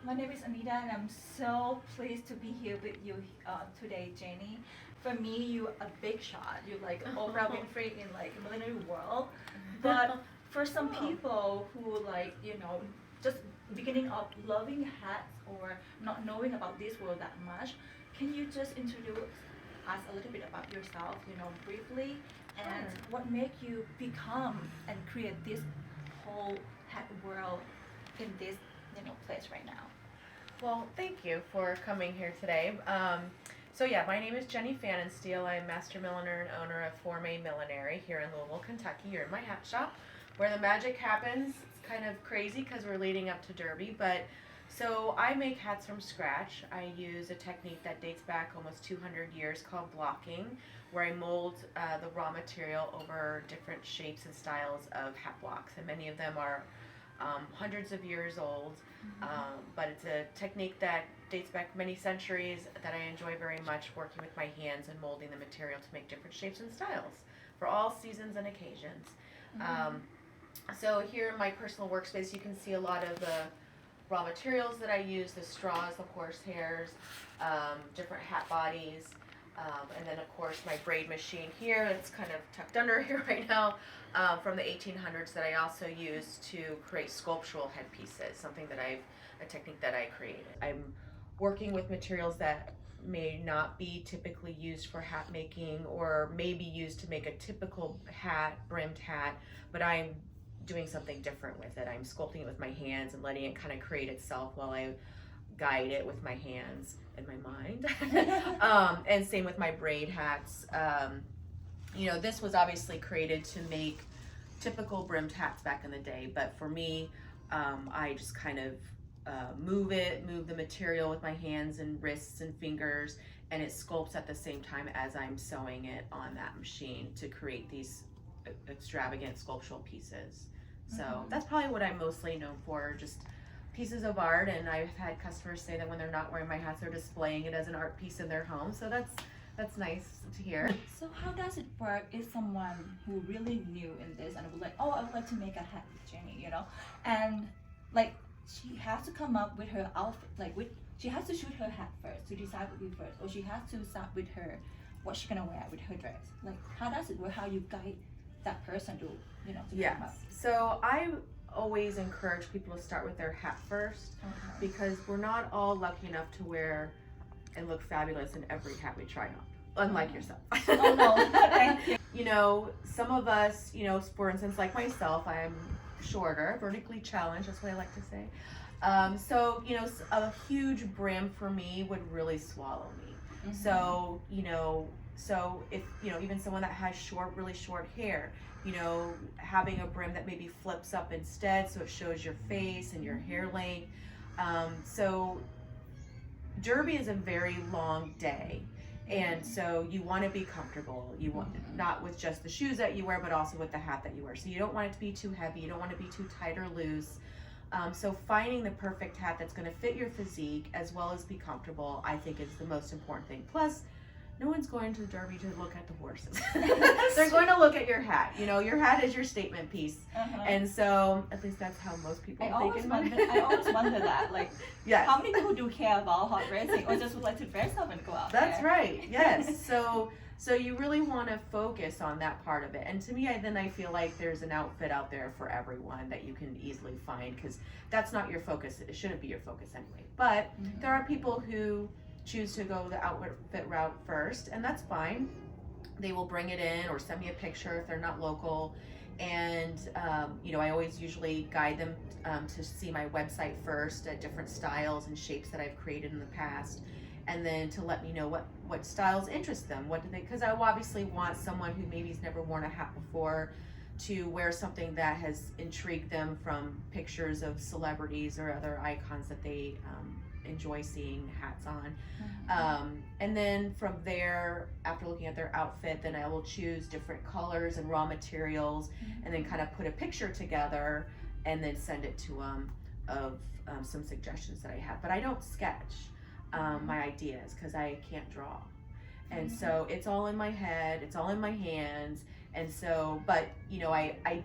My name is Anita, and I'm so pleased to be here with you today, Jenny. For me, you a big shot. You like Oprah Winfrey in like millinery world. But for some people who like just beginning of loving hats or not knowing about this world that much, can you just introduce us a little bit about yourself, briefly, and what made you become and create this whole hat world in this place right now? Well, thank you for coming here today. So yeah, my name is Jenny Pfanenstiel. I'm master milliner and owner of Formé Millinery here in Louisville, Kentucky. You're in my hat shop where the magic happens. It's kind of crazy because we're leading up to Derby, but so I make hats from scratch. I use a technique that dates back almost 200 years called blocking, where I mold the raw material over different shapes and styles of hat blocks, and many of them are hundreds of years old, but it's a technique that dates back many centuries that I enjoy very much, working with my hands and molding the material to make different shapes and styles for all seasons and occasions. So here in my personal workspace, you can see a lot of the raw materials that I use: the straws, the horsehairs, different hat bodies, and then of course my braid machine here. It's kind of tucked under here right now, from the 1800s, that I also use to create sculptural headpieces, a technique that I created. I'm working with materials that may not be typically used for hat making or may be used to make a typical hat, brimmed hat, but I'm doing something different with it. I'm sculpting it with my hands and letting it kind of create itself while I guide it with my hands and my mind. And same with my braid hats. This was obviously created to make typical brimmed hats back in the day, but for me, I just kind of move the material with my hands and wrists and fingers, and it sculpts at the same time as I'm sewing it on that machine to create these extravagant sculptural pieces. So that's probably what I'm mostly known for, just pieces of art. And I've had customers say that when they're not wearing my hats, they're displaying it as an art piece in their home. So that's nice to hear. So how does it work if someone who really new in this and would like, oh, I would like to make a hat with Jenny, and like she has to come up with her outfit, she has to shoot her hat first to decide what you first, or she has to start with her what she's gonna wear with her dress. Like, how does it work? How you guide that person to come up? So I always encourage people to start with their hat first, because we're not all lucky enough to wear and look fabulous in every hat we try on, unlike yourself. Oh no, thank you. Some of us, for instance, like myself, I'm shorter, vertically challenged, that's what I like to say. So a huge brim for me would really swallow me. So if even someone that has really short hair, having a brim that maybe flips up instead so it shows your face and your hair length. So Derby is a very long day, and so you want to be comfortable. You want not with just the shoes that you wear, but also with the hat that you wear. So you don't want it to be too heavy, you don't want to be too tight or loose. So finding the perfect hat that's going to fit your physique as well as be comfortable, I think, is the most important thing. Plus, no one's going to the Derby to look at the horses. They're going to look at your hat. Your hat is your statement piece. And so, at least that's how most people think. I always wonder that, yes. How many people do care about hot racing or just would like to dress up and go out That's there? right, yes. So you really want to focus on that part of it. And to me, I feel like there's an outfit out there for everyone that you can easily find, because that's not your focus. It shouldn't be your focus anyway. But there are people who choose to go the outfit route first, and that's fine. They will bring it in or send me a picture if they're not local. And I always usually guide them to see my website first at different styles and shapes that I've created in the past, and then to let me know what styles interest them. Because I obviously want someone who maybe's never worn a hat before to wear something that has intrigued them from pictures of celebrities or other icons that they enjoy seeing hats on. And then from there, after looking at their outfit, then I will choose different colors and raw materials, and then kind of put a picture together and then send it to them of some suggestions that I have. But I don't sketch my ideas because I can't draw. And so it's all in my head, it's all in my hands. And so, but I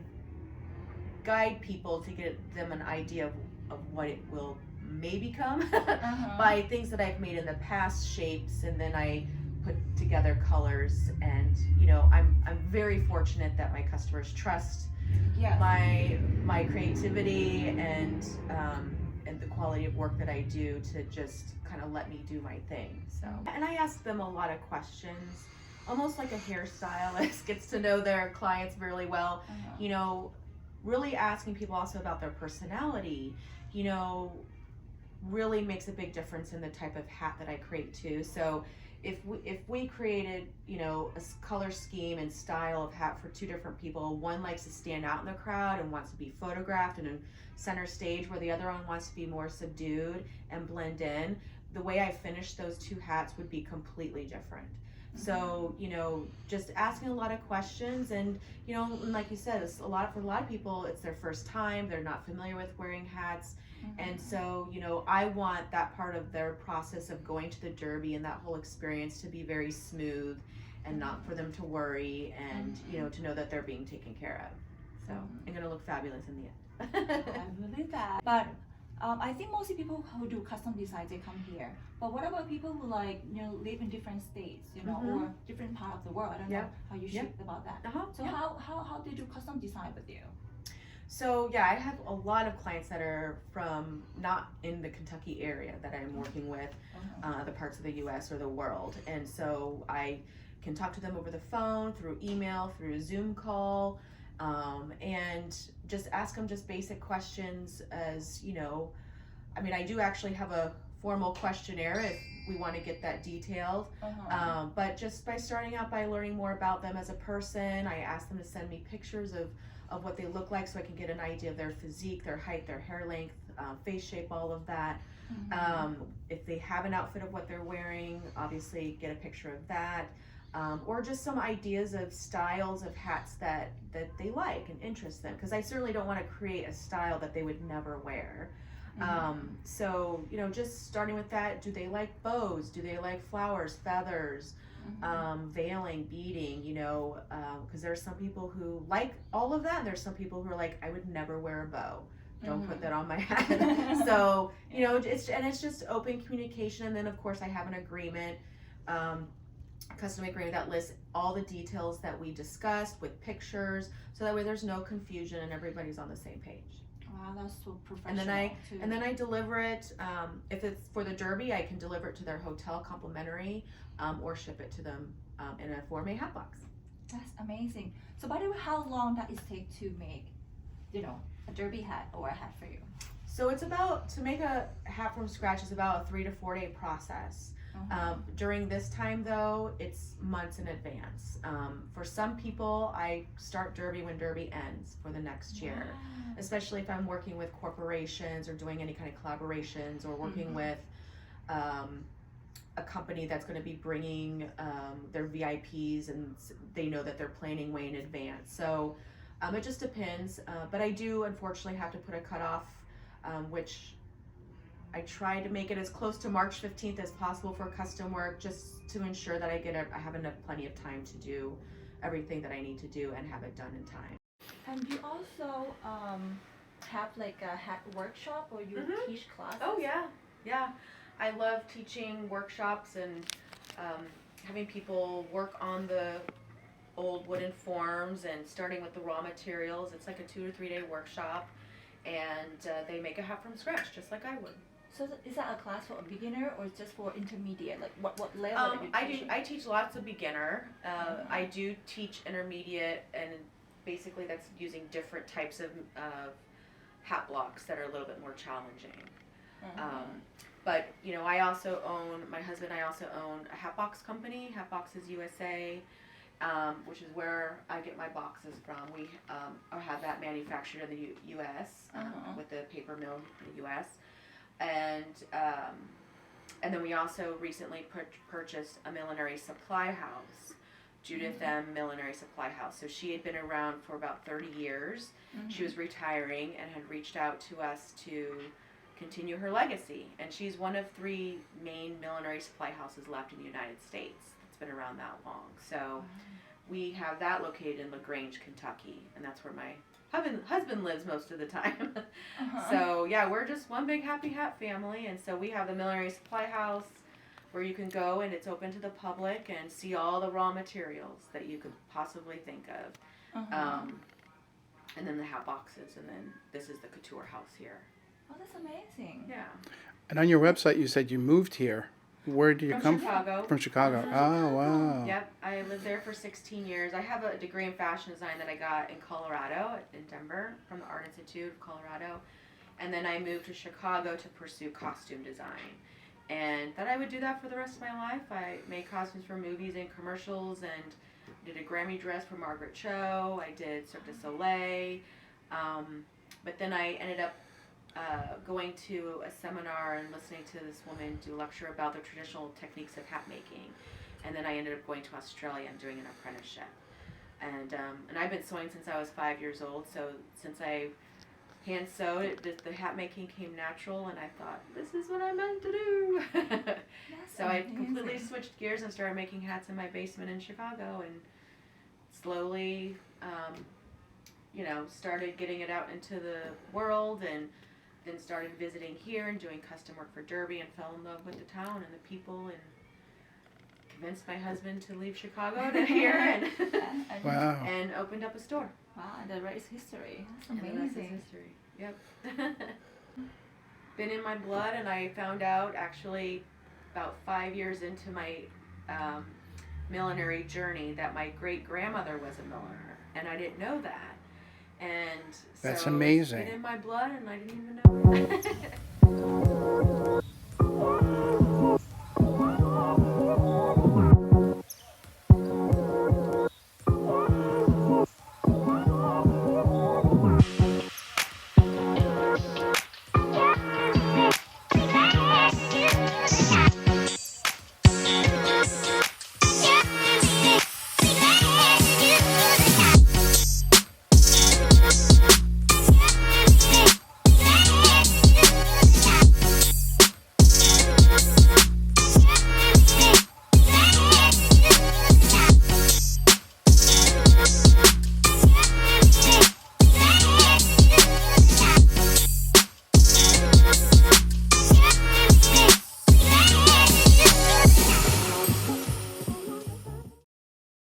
guide people to get them an idea of what it will maybe come Uh-huh. by things that I've made in the past, shapes, and then I put together colors. And I'm very fortunate that my customers trust Yes. my creativity and the quality of work that I do to just kind of let me do my thing. So, and I ask them a lot of questions, almost like a hairstylist gets to know their clients really well. Uh-huh. Really asking people also about their personality, really makes a big difference in the type of hat that I create too. So if we created, a color scheme and style of hat for two different people, one likes to stand out in the crowd and wants to be photographed and in center stage, where the other one wants to be more subdued and blend in, the way I finish those two hats would be completely different. So, just asking a lot of questions, and like you said, it's for a lot of people, it's their first time, they're not familiar with wearing hats. And so, I want that part of their process of going to the Derby and that whole experience to be very smooth and not for them to worry, and, to know that they're being taken care of. So I'm going to look fabulous in the end. I believe that. But I think mostly people who do custom designs, they come here. But what about people who live in different states, or different part of the world? I don't know how you feel about that. So how do you do custom design with you? So I have a lot of clients that are from not in the Kentucky area that I'm working with, other parts of the U.S. or the world, and so I can talk to them over the phone, through email, through a Zoom call, and just ask them just basic questions. As I do actually have a formal questionnaire if we want to get that detailed. But just by starting out by learning more about them as a person, I ask them to send me pictures of what they look like, so I can get an idea of their physique, their height, their hair length, face shape, all of that. If they have an outfit of what they're wearing, obviously get a picture of that. Or just some ideas of styles of hats that they like and interest them, because I certainly don't want to create a style that they would never wear. So just starting with that, do they like bows, do they like flowers, feathers, veiling, beading, because there are some people who like all of that, and there's some people who are like, I would never wear a bow, don't put that on my hat. So it's just open communication. And then of course I have an agreement, custom agreement that lists all the details that we discussed with pictures, so that way there's no confusion and everybody's on the same page. Wow, that's so professional. And then I deliver it. If it's for the Derby, I can deliver it to their hotel complimentary, or ship it to them in a Formé hat box. That's amazing. So by the way, how long does it take to make, a Derby hat or a hat for you? So to make a hat from scratch is about a 3 to 4 day process. During this time though, it's months in advance. For some people, I start Derby when Derby ends for the next year, especially if I'm working with corporations or doing any kind of collaborations, or working with a company that's going to be bringing their VIPs, and they know that they're planning way in advance. So it just depends, but I do unfortunately have to put a cutoff, which I try to make it as close to March 15th as possible for custom work, just to ensure that I have plenty of time to do everything that I need to do and have it done in time. And you also have like a hat workshop, or you teach classes? Oh yeah. I love teaching workshops and having people work on the old wooden forms and starting with the raw materials. It's like a 2 to 3 day workshop, and they make a hat from scratch just like I would. So is that a class for a beginner, or just for intermediate? Like what level are you teaching? I teach lots of beginner. I do teach intermediate, and basically that's using different types of hat blocks that are a little bit more challenging. But my husband and I also own a hat box company, Hat Boxes USA, which is where I get my boxes from. We have that manufactured in the U.S. With the paper mill in the U.S. And then we also recently purchased a millinery supply house, Judith M. Millinery Supply House. So she had been around for about 30 years. She was retiring and had reached out to us to continue her legacy. And she's one of 3 main millinery supply houses left in the United States. It's been around that long. So we have that located in LaGrange, Kentucky, and that's where my husband lives most of the time. Uh-huh. So yeah, we're just one big happy hat family, and so we have the millinery supply house where you can go and it's open to the public and see all the raw materials that you could possibly think of. Uh-huh. And then the hat boxes, and then this is the couture house here. Oh, that's amazing. Yeah. And on your website, you said you moved here. Where do you From come Chicago. from? From Chicago. Oh, wow. Yep, I lived there for 16 years. I have a degree in fashion design that I got in Colorado, in Denver, from the Art Institute of Colorado. And then I moved to Chicago to pursue costume design. And thought I would do that for the rest of my life. I made costumes for movies and commercials, and did a Grammy dress for Margaret Cho. I did Cirque du Soleil. But then I ended up going to a seminar and listening to this woman do a lecture about the traditional techniques of hat making. And then I ended up going to Australia and doing an apprenticeship. And I've been sewing since I was 5 years old, so since I hand sewed, the hat making came natural, and I thought, this is what I meant to do. So I completely switched gears and started making hats in my basement in Chicago, and slowly, started getting it out into the world, and then started visiting here and doing custom work for Derby, and fell in love with the town and the people, and convinced my husband to leave Chicago to here, and Wow. and opened up a store. Wow, the rest is history. That's And the rest is amazing. history. Yep. Been in my blood, and I found out actually about 5 years into my millinery journey that my great grandmother was a milliner, and I didn't know that. And That's so amazing. It's been in my blood, and I didn't even know it.